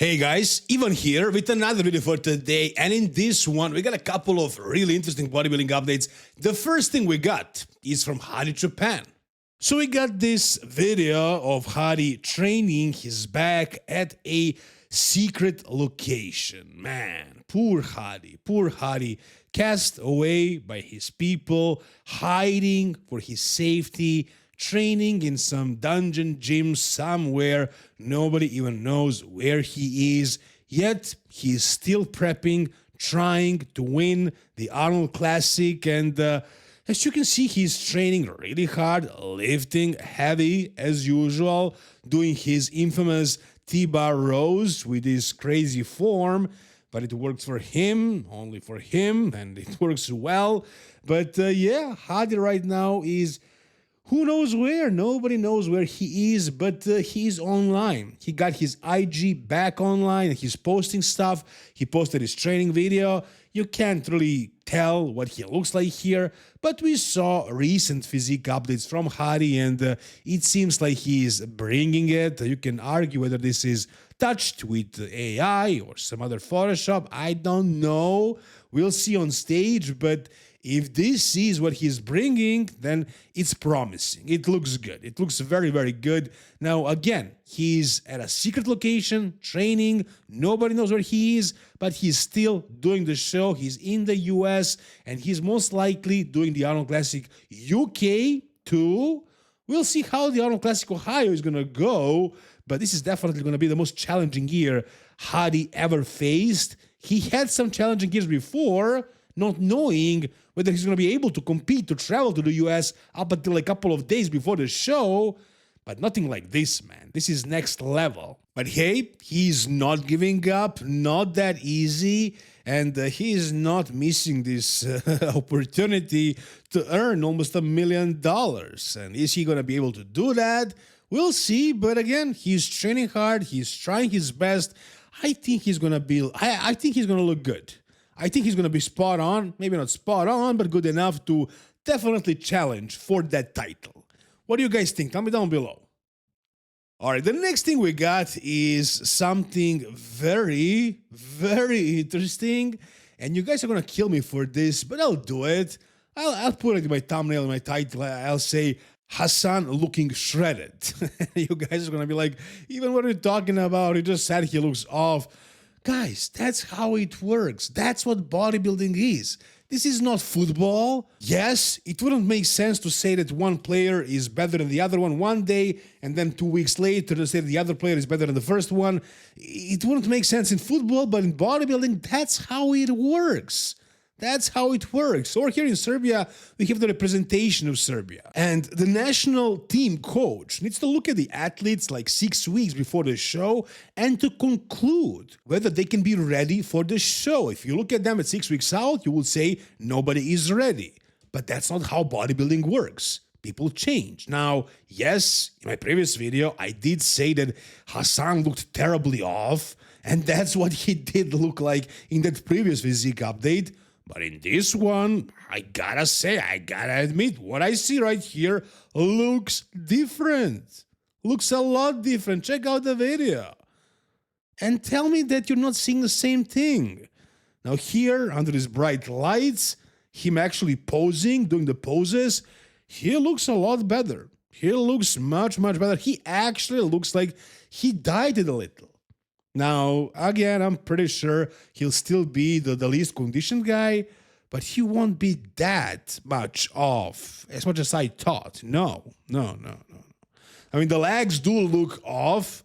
Hey guys, Ivan here with another video for today, and in this one we got a couple of really interesting bodybuilding updates. The first thing we got is from Hadi Choopan. So we got this video of Hadi training his back at a secret location. Man, poor Hadi, cast away by his people, hiding for his safety, training in some dungeon gym somewhere. Nobody even knows where he is, yet he's still prepping, trying to win the Arnold Classic. And as you can see, he's training really hard, lifting heavy as usual, doing his infamous T-bar rows with this crazy form. But it works for him, only for him, and it works well. But yeah, Hadi right now is who knows where? Nobody knows where he is, but he's online. He got his IG back online, and he's posting stuff. He posted his training video. You can't really tell what he looks like here, but we saw recent physique updates from Hadi, and it seems like he's bringing it. You can argue whether this is touched with AI or some other Photoshop. I don't know. We'll see on stage, but if this is what he's bringing, then it's promising. It looks good. It looks very, very good. Now, again, he's at a secret location, training. Nobody knows where he is, but he's still doing the show. He's in the US, and he's most likely doing the Arnold Classic UK too. We'll see how the Arnold Classic Ohio is going to go, but this is definitely going to be the most challenging year Hadi ever faced. He had some challenging years before, not knowing whether he's going to be able to compete, to travel to the US up until a couple of days before the show. But nothing like this, man. This is next level. But hey, he's not giving up, not that easy, and he is not missing this opportunity to earn almost $1 million. And is he going to be able to do that? We'll see, but again, he's training hard, he's trying his best. I think he's going to be, I think he's going to look good. I think he's going to be spot on, maybe not spot on, but good enough to definitely challenge for that title. What do you guys think? Tell me down below. All right, the next thing we got is something very, very interesting. And you guys are going to kill me for this, but I'll do it. I'll put it in my thumbnail, in my title. I'll say, Hassan looking shredded. You guys are going to be like, even what are you talking about? He just said he looks off. Guys, that's how it works. That's what bodybuilding is. This is not football. Yes, it wouldn't make sense to say that one player is better than the other one day, and then 2 weeks later to say the other player is better than the first one. It wouldn't make sense in football, but in bodybuilding, that's how it works. That's how it works. Or here in Serbia, we have the representation of Serbia. And the national team coach needs to look at the athletes like 6 weeks before the show and to conclude whether they can be ready for the show. If you look at them at 6 weeks out, you will say nobody is ready. But that's not how bodybuilding works. People change. Now, yes, in my previous video, I did say that Hassan looked terribly off, and that's what he did look like in that previous physique update. But in this one, I gotta say, I gotta admit, what I see right here looks different. Looks a lot different. Check out the video. And tell me that you're not seeing the same thing. Now here, under these bright lights, him actually posing, doing the poses, he looks a lot better. He looks much, much better. He actually looks like he dieted a little. Now, again, I'm pretty sure he'll still be the least conditioned guy, but he won't be that much off, as much as I thought. No. I mean, the legs do look off,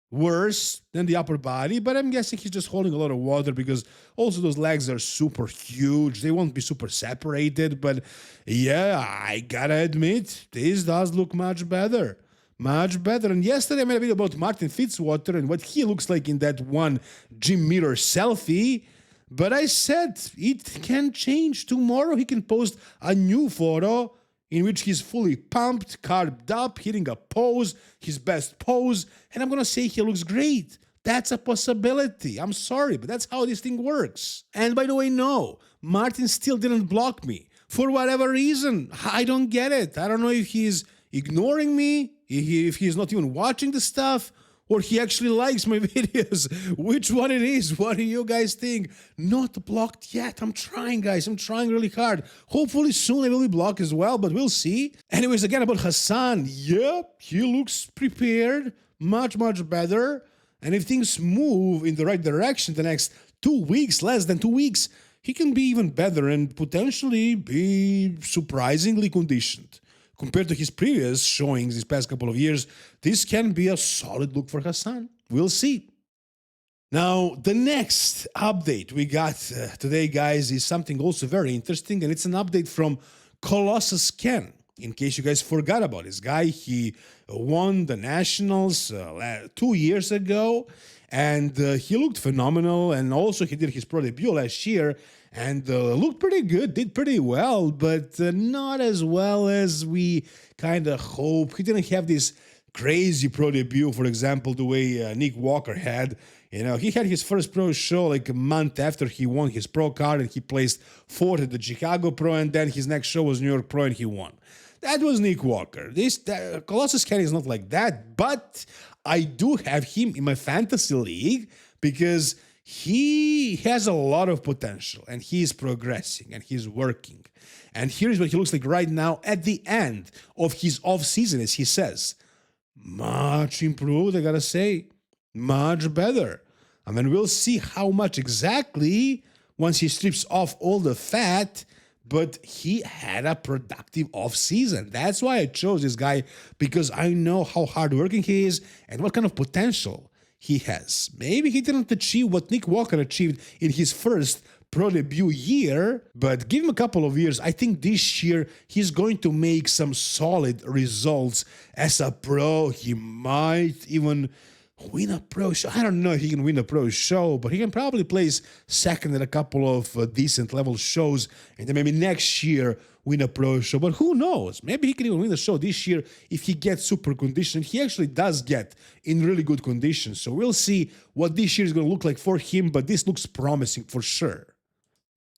worse than the upper body, but I'm guessing he's just holding a lot of water because also those legs are super huge. They won't be super separated, but yeah, I gotta admit, this does look much better. Much better. And yesterday I made a video about Martin Fitzwater and what he looks like in that one gym mirror selfie. But I said it can change. Tomorrow he can post a new photo in which he's fully pumped, carved up, hitting a pose, his best pose. And I'm going to say he looks great. That's a possibility. I'm sorry, but that's how this thing works. And by the way, no, Martin still didn't block me. For whatever reason, I don't get it. I don't know if he's ignoring me, if he's not even watching the stuff, or he actually likes my videos. Which one it is? What do you guys think? Not blocked yet. I'm trying, guys. I'm trying really hard. Hopefully soon I will be blocked as well, but we'll see. Anyways, again about Hassan. Yep, he looks prepared. Much better. And if things move in the right direction the next 2 weeks, less than 2 weeks, he can be even better and potentially be surprisingly conditioned. Compared to his previous showings these past couple of years, this can be a solid look for Hassan. We'll see. Now, the next update we got today, guys, is something also very interesting, and it's an update from Collosus Ken. In case you guys forgot about this guy, he won the Nationals 2 years ago, and he looked phenomenal, and also he did his pro debut last year, and looked pretty good, did pretty well, but not as well as we kind of hope. He didn't have this crazy pro debut, for example, the way Nick Walker had. You know, he had his first pro show like a month after he won his pro card, and he placed fourth at the Chicago Pro, and then his next show was New York Pro, and he won. That was Nick Walker. Collosus Ken is not like that, but I do have him in my fantasy league because he has a lot of potential and he's progressing and he's working. And here's what he looks like right now at the end of his off season, as he says. Much improved, I gotta say. Much better. I mean, we'll see how much exactly once he strips off all the fat, but he had a productive off-season. That's why I chose this guy, because I know how hardworking he is and what kind of potential he has. Maybe he didn't achieve what Nick Walker achieved in his first pro debut year, but give him a couple of years. I think this year he's going to make some solid results as a pro. He might even win a pro show. I don't know if he can win a pro show, but he can probably place second at a couple of decent level shows, and then maybe next year win a pro show. But who knows? Maybe he can even win the show this year if he gets super conditioned. He actually does get in really good condition. So we'll see what this year is going to look like for him, but this looks promising for sure.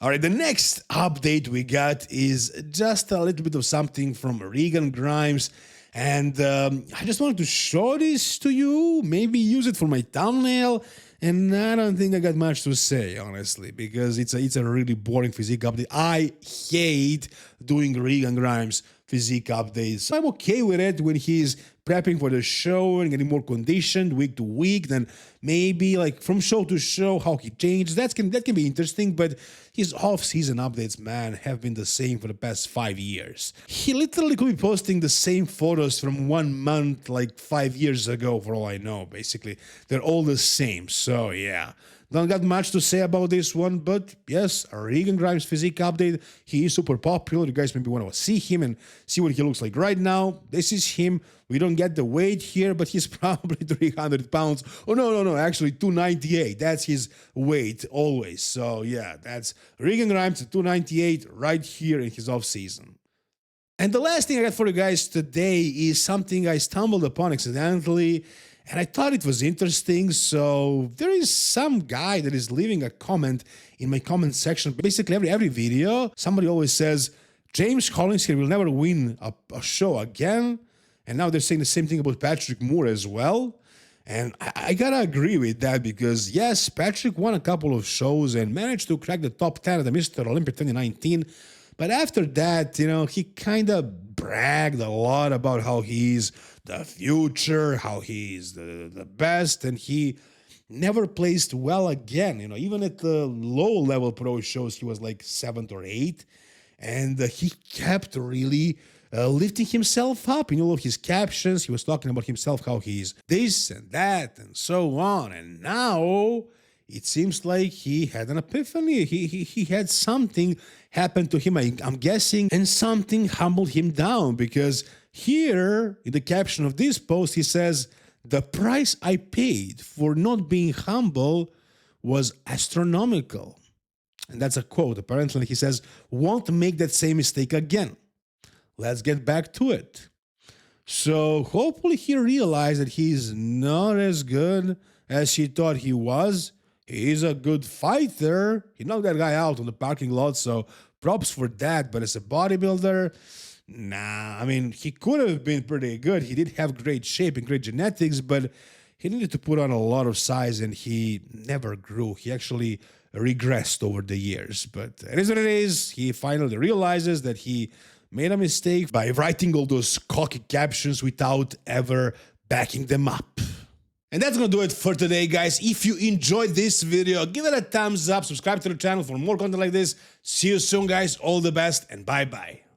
All right, the next update we got is just a little bit of something from Regan Grimes. And I just wanted to show this to you, maybe use it for my thumbnail, and I don't think I got much to say, honestly, because it's a really boring physique update. I hate doing Regan Grimes physique updates. I'm okay with it when he's prepping for the show and getting more conditioned week to week, then maybe like from show to show how he changed. That can be interesting, but his off-season updates, man, have been the same for the past 5 years. He literally could be posting the same photos from 1 month like 5 years ago, for all I know, basically. They're all the same, so yeah. Don't got much to say about this one, but yes, a Regan Grimes physique update. He is super popular. You guys maybe want to see him and see what he looks like right now. This is him. We don't get the weight here, but he's probably 300 pounds. Oh, no, actually 298. That's his weight always. So yeah, that's Regan Grimes at 298 right here in his off-season. And the last thing I got for you guys today is something I stumbled upon accidentally, and I thought it was interesting. So there is some guy that is leaving a comment in my comment section. Basically every video, somebody always says, James Collins here will never win a show again. And now they're saying the same thing about Patrick Moore as well. And I gotta agree with that, because yes, Patrick won a couple of shows and managed to crack the top 10 at the Mr. Olympia 2019. But after that, you know, he kind of bragged a lot about how he's the future, how he's the best, and he never placed well again. You know, even at the low-level pro shows, he was like 7th or 8th, and he kept really lifting himself up in all of his captions. He was talking about himself, how he's this and that and so on, and now it seems like he had an epiphany. He had something happen to him, I'm guessing, and something humbled him down, because here in the caption of this post, he says, "The price I paid for not being humble was astronomical." And that's a quote. Apparently, he says, "Won't make that same mistake again." Let's get back to it. So hopefully he realized that he's not as good as he thought he was. He's a good fighter. He knocked that guy out on the parking lot, so props for that. But as a bodybuilder, nah, I mean, he could have been pretty good. He did have great shape and great genetics, but he needed to put on a lot of size and he never grew. He actually regressed over the years. But it is what it is. He finally realizes that he made a mistake by writing all those cocky captions without ever backing them up. And that's gonna do it for today, guys. If you enjoyed this video, give it a thumbs up, subscribe to the channel for more content like this. See you soon, guys. All the best and bye-bye.